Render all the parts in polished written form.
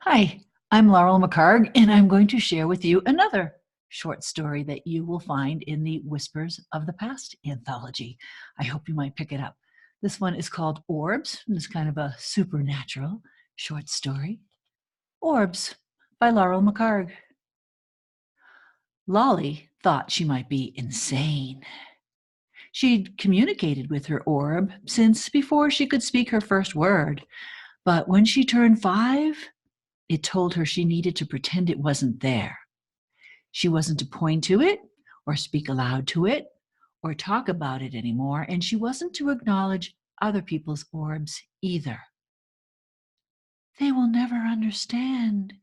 Hi, I'm Laurel McHargue, and I'm going to share with you another short story that you will find in the Whispers of the Past anthology. I hope you might pick it up. This one is called Orbs, and it's kind of a supernatural short story. Orbs by Laurel McHargue. Lolly thought she might be insane. She'd communicated with her orb since before she could speak her first word, but when she turned 5, it told her she needed to pretend it wasn't there. She wasn't to point to it or speak aloud to it or talk about it anymore, and she wasn't to acknowledge other people's orbs either. They will never understand.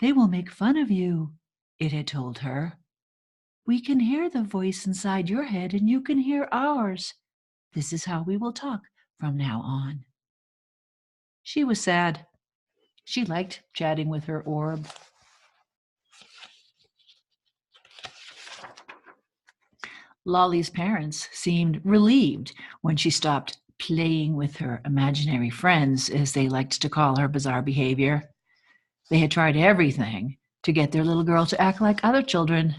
They will make fun of you, it had told her. We can hear the voice inside your head, and you can hear ours. This is how we will talk from now on. She was sad. She liked chatting with her orb. Lolly's parents seemed relieved when she stopped playing with her imaginary friends, as they liked to call her bizarre behavior. They had tried everything to get their little girl to act like other children.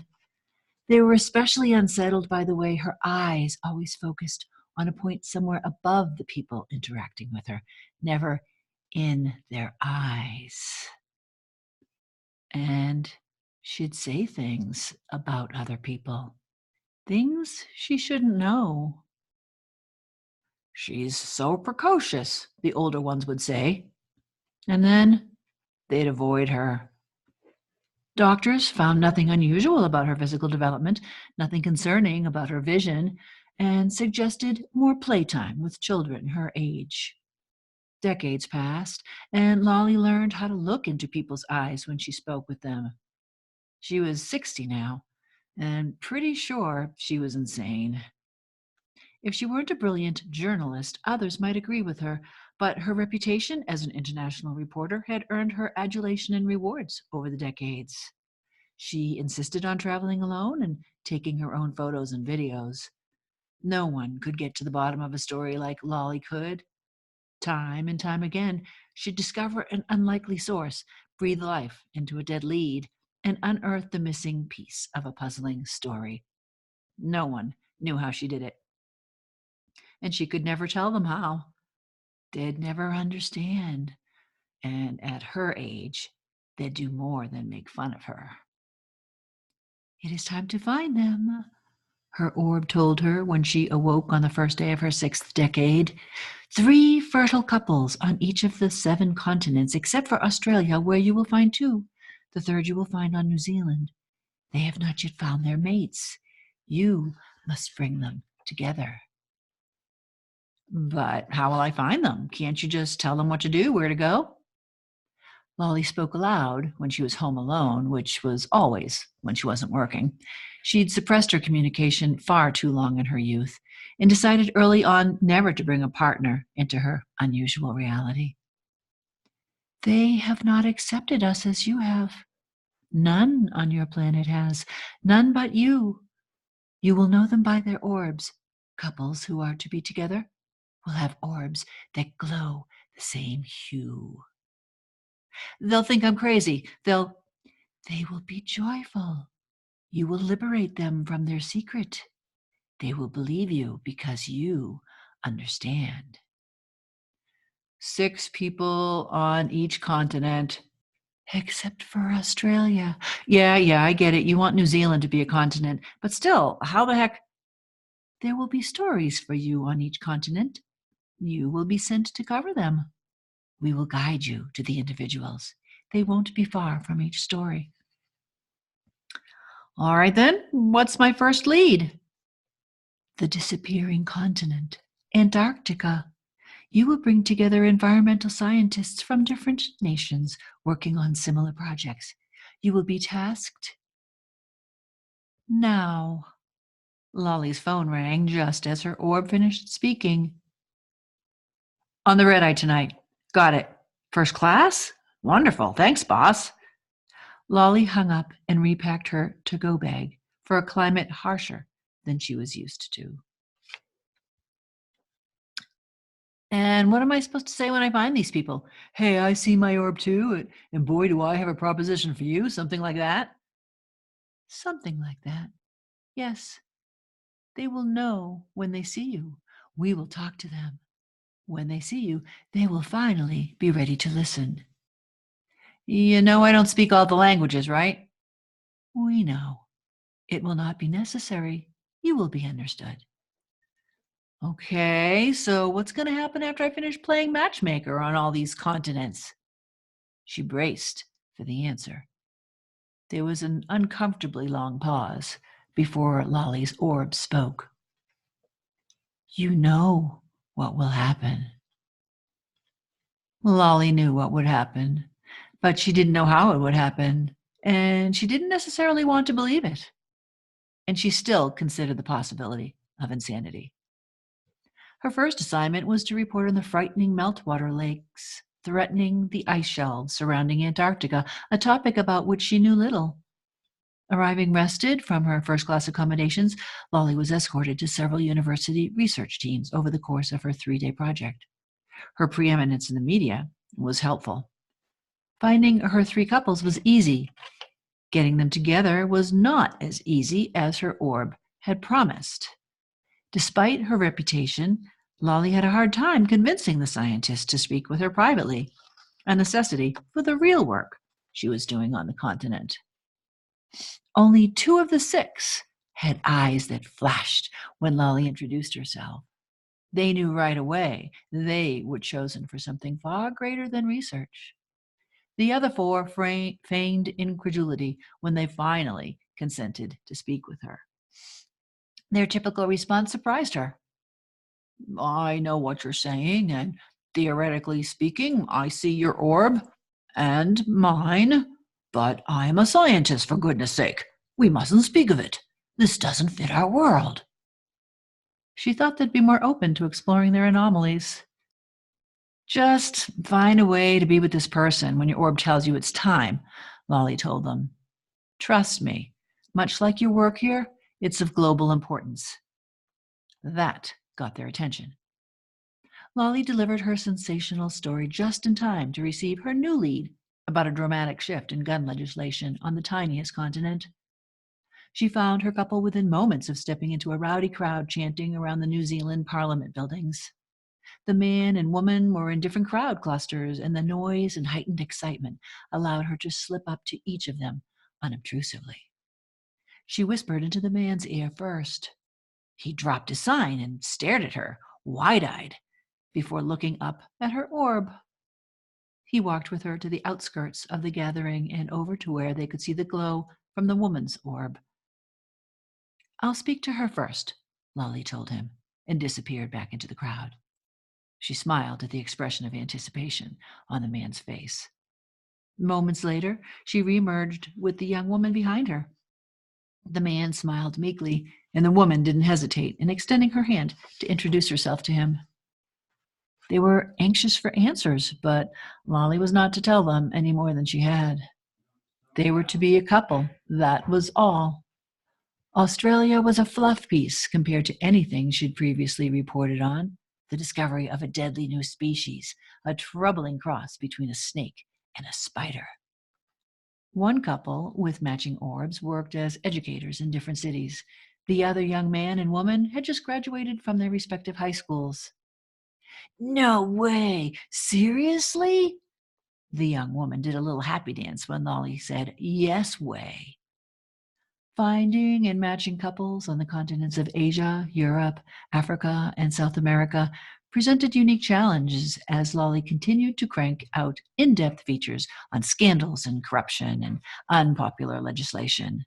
They were especially unsettled by the way her eyes always focused on a point somewhere above the people interacting with her, never in their eyes. And she'd say things about other people, things she shouldn't know. She's so precocious, the older ones would say. And then they'd avoid her. Doctors found nothing unusual about her physical development, nothing concerning about her vision, and suggested more playtime with children her age. Decades passed, and Lolly learned how to look into people's eyes when she spoke with them. She was 60 now, and pretty sure she was insane. If she weren't a brilliant journalist, others might agree with her, but her reputation as an international reporter had earned her adulation and rewards over the decades. She insisted on traveling alone and taking her own photos and videos. No one could get to the bottom of a story like Lolly could. Time and time again, she'd discover an unlikely source, breathe life into a dead lead, and unearth the missing piece of a puzzling story. No one knew how she did it, and she could never tell them how. They'd never understand, and at her age, they'd do more than make fun of her. It is time to find them, her orb told her when she awoke on the first day of her 6th decade. 3 fertile couples on each of the 7 continents, except for Australia, where you will find 2. The third you will find on New Zealand. They have not yet found their mates. You must bring them together. But how will I find them? Can't you just tell them what to do, where to go? Lolly spoke aloud when she was home alone, which was always when she wasn't working. She'd suppressed her communication far too long in her youth and decided early on never to bring a partner into her unusual reality. They have not accepted us as you have. None on your planet has. None but you. You will know them by their orbs. Couples who are to be together will have orbs that glow the same hue. They'll think I'm crazy. They will be joyful. You will liberate them from their secret. They will believe you because you understand. 6 people on each continent, except for Australia. Yeah, I get it. You want New Zealand to be a continent, but still, how the heck? There will be stories for you on each continent. You will be sent to cover them. We will guide you to the individuals. They won't be far from each story. All right, then, what's my first lead? The disappearing continent, Antarctica. You will bring together environmental scientists from different nations working on similar projects. You will be tasked now. Lolly's phone rang just as her orb finished speaking. On the red eye tonight. Got it. First class? Wonderful. Thanks, boss. Lolly hung up and repacked her to-go bag for a climate harsher than she was used to. And what am I supposed to say when I find these people? Hey, I see my orb too, and boy, do I have a proposition for you, something like that? Something like that. Yes, they will know when they see you. We will talk to them. When they see you, they will finally be ready to listen. You know, I don't speak all the languages, right? We know. It will not be necessary. You will be understood. Okay, so what's going to happen after I finish playing matchmaker on all these continents? She braced for the answer. There was an uncomfortably long pause before Lolly's orb spoke. You know what will happen. Lolly knew what would happen, but she didn't know how it would happen, and she didn't necessarily want to believe it. And she still considered the possibility of insanity. Her first assignment was to report on the frightening meltwater lakes threatening the ice shelves surrounding Antarctica, a topic about which she knew little. Arriving rested from her first-class accommodations, Lolly was escorted to several university research teams over the course of her 3-day project. Her preeminence in the media was helpful. Finding her 3 couples was easy. Getting them together was not as easy as her orb had promised. Despite her reputation, Lolly had a hard time convincing the scientists to speak with her privately, a necessity for the real work she was doing on the continent. Only 2 of the 6 had eyes that flashed when Lolly introduced herself. They knew right away they were chosen for something far greater than research. The other 4 feigned incredulity when they finally consented to speak with her. Their typical response surprised her. I know what you're saying, and theoretically speaking, I see your orb and mine, but I am a scientist, for goodness sake. We mustn't speak of it. This doesn't fit our world. She thought they'd be more open to exploring their anomalies. Just find a way to be with this person when your orb tells you it's time, Lolly told them. Trust me, much like your work here, it's of global importance. That got their attention. Lolly delivered her sensational story just in time to receive her new lead about a dramatic shift in gun legislation on the tiniest continent. She found her couple within moments of stepping into a rowdy crowd chanting around the New Zealand Parliament buildings. The man and woman were in different crowd clusters, and the noise and heightened excitement allowed her to slip up to each of them unobtrusively. She whispered into the man's ear first. He dropped his sign and stared at her, wide-eyed, before looking up at her orb. He walked with her to the outskirts of the gathering and over to where they could see the glow from the woman's orb. I'll speak to her first, Lolly told him, and disappeared back into the crowd. She smiled at the expression of anticipation on the man's face. Moments later, she reemerged with the young woman behind her. The man smiled meekly, and the woman didn't hesitate in extending her hand to introduce herself to him. They were anxious for answers, but Lolly was not to tell them any more than she had. They were to be a couple, that was all. Australia was a fluff piece compared to anything she'd previously reported on. The discovery of a deadly new species, a troubling cross between a snake and a spider. One couple with matching orbs worked as educators in different cities. The other young man and woman had just graduated from their respective high schools. No way! Seriously? The young woman did a little happy dance when Lolly said, yes way. Finding and matching couples on the continents of Asia, Europe, Africa, and South America presented unique challenges as Lolly continued to crank out in-depth features on scandals and corruption and unpopular legislation.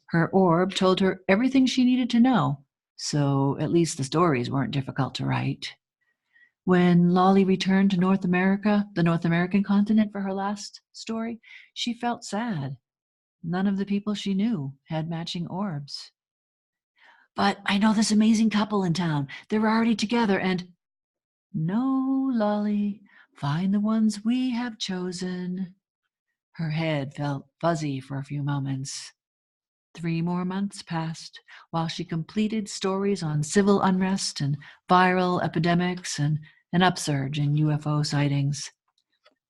Her orb told her everything she needed to know, so at least the stories weren't difficult to write. When Lolly returned to North America, the North American continent, for her last story, she felt sad. None of the people she knew had matching orbs. But I know this amazing couple in town. They're already together and... No, Lolly, find the ones we have chosen. Her head felt fuzzy for a few moments. 3 more months passed while she completed stories on civil unrest and viral epidemics and an upsurge in UFO sightings,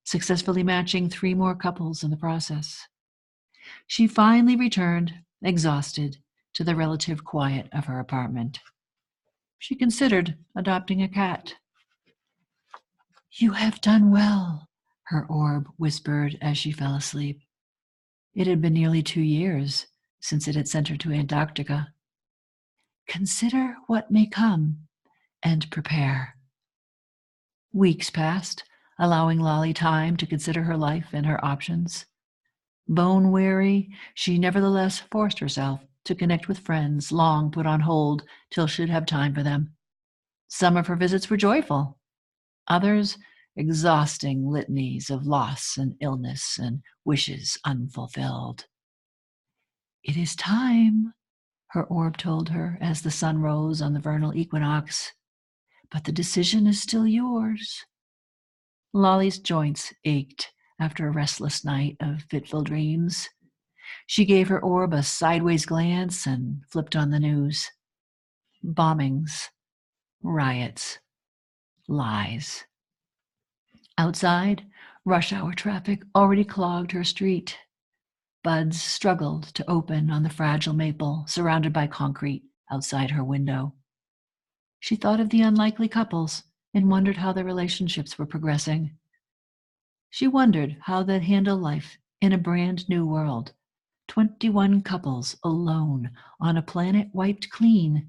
successfully matching 3 more couples in the process. She finally returned, exhausted, to the relative quiet of her apartment. She considered adopting a cat. "You have done well," her orb whispered as she fell asleep. It had been nearly 2 years since it had sent her to Antarctica. "Consider what may come and prepare." Weeks passed, allowing Lolly time to consider her life and her options. Bone weary, she nevertheless forced herself to connect with friends long put on hold till she'd have time for them. Some of her visits were joyful, others exhausting litanies of loss and illness and wishes unfulfilled. "It is time," her orb told her as the sun rose on the vernal equinox, "but the decision is still yours." Lolly's joints ached after a restless night of fitful dreams. She gave her orb a sideways glance and flipped on the news. Bombings, riots, lies. Outside, rush hour traffic already clogged her street. Buds struggled to open on the fragile maple surrounded by concrete outside her window. She thought of the unlikely couples and wondered how their relationships were progressing. She wondered how they'd handle life in a brand new world. 21 couples alone on a planet wiped clean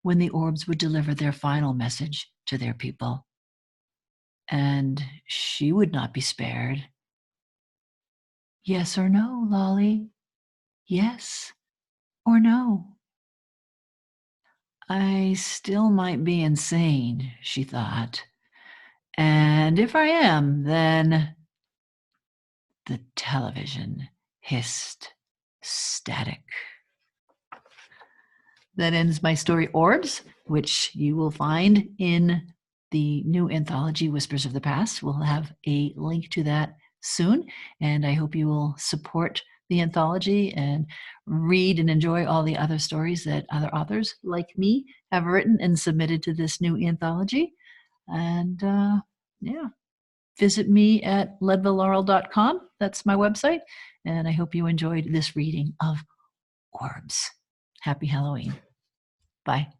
when the orbs would deliver their final message to their people. And she would not be spared. Yes or no, Lolly? Yes or no? I still might be insane, she thought. And if I am, then the television hissed static. That ends my story, Orbs, which you will find in the new anthology, Whispers of the Past. We'll have a link to that soon, and I hope you will support the anthology and read and enjoy all the other stories that other authors like me have written and submitted to this new anthology. And visit me at leadvillelaurel.com. That's my website, and I hope you enjoyed this reading of Orbs. Happy Halloween. Bye.